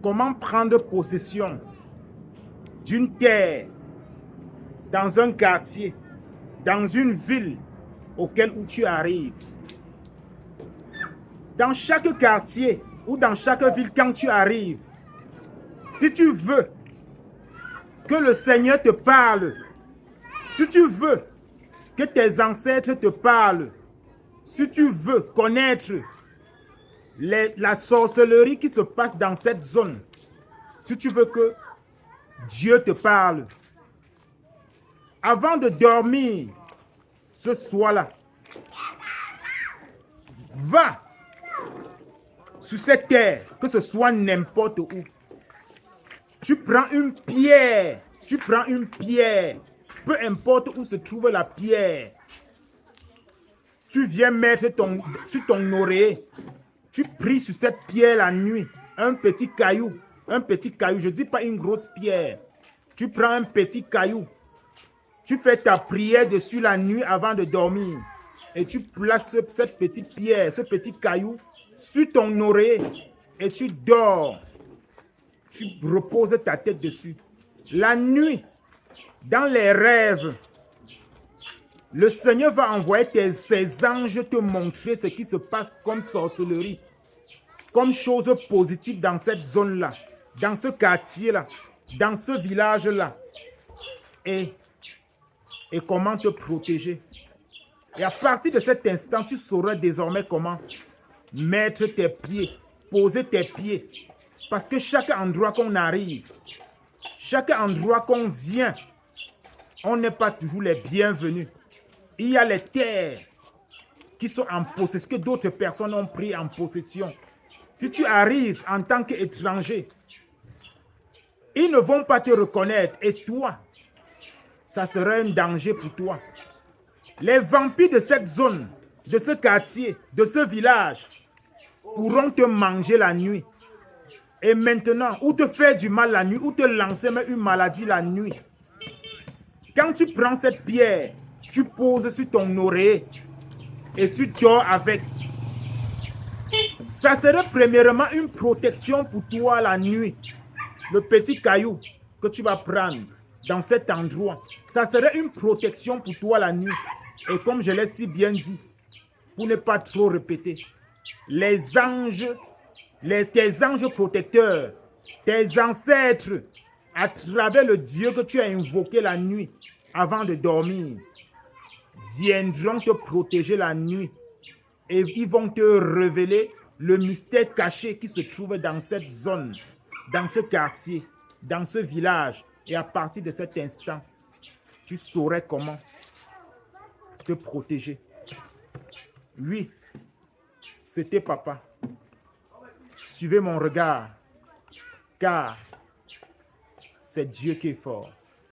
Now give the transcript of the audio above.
comment prendre possession d'une terre dans un quartier, dans une ville auquel où tu arrives. Dans chaque quartier ou dans chaque ville, quand tu arrives, si tu veux que le Seigneur te parle, si tu veux que tes ancêtres te parlent, si tu veux connaître la sorcellerie qui se passe dans cette zone, si tu veux que Dieu te parle, avant de dormir ce soir-là, va sur cette terre, que ce soit n'importe où. Tu prends une pierre, peu importe où se trouve la pierre. Tu viens mettre sur ton oreiller. Tu pries sur cette pierre la nuit. Un petit caillou. Je ne dis pas une grosse pierre. Tu prends un petit caillou. Tu fais ta prière dessus la nuit avant de dormir. Et tu places cette petite pierre, ce petit caillou sur ton oreiller. Et tu dors. Tu reposes ta tête dessus. La nuit, dans les rêves, le Seigneur va envoyer ses anges te montrer ce qui se passe comme sorcellerie, comme chose positive dans cette zone-là, dans ce quartier-là, dans ce village-là. Et comment te protéger. Et à partir de cet instant, tu sauras désormais comment mettre tes pieds, poser tes pieds. Parce que chaque endroit qu'on arrive, chaque endroit qu'on vient, on n'est pas toujours les bienvenus. Il y a les terres qui sont en possession, que d'autres personnes ont pris en possession. Si tu arrives en tant qu'étranger, ils ne vont pas te reconnaître. Et toi, ça serait un danger pour toi. Les vampires de cette zone, de ce quartier, de ce village, pourront te manger la nuit. Et maintenant, ou te faire du mal la nuit, ou te lancer même une maladie la nuit. Quand tu prends cette pierre, tu poses sur ton oreiller et tu dors avec. Ça serait premièrement une protection pour toi la nuit. Le petit caillou que tu vas prendre dans cet endroit, ça serait une protection pour toi la nuit. Et comme je l'ai si bien dit, pour ne pas trop répéter, les anges, tes anges protecteurs, tes ancêtres, à travers le Dieu que tu as invoqué la nuit avant de dormir, viendront te protéger la nuit et ils vont te révéler le mystère caché qui se trouve dans cette zone, dans ce quartier, dans ce village. Et à partir de cet instant, tu saurais comment te protéger. Lui, c'était papa. Suivez mon regard, car c'est Dieu qui est fort.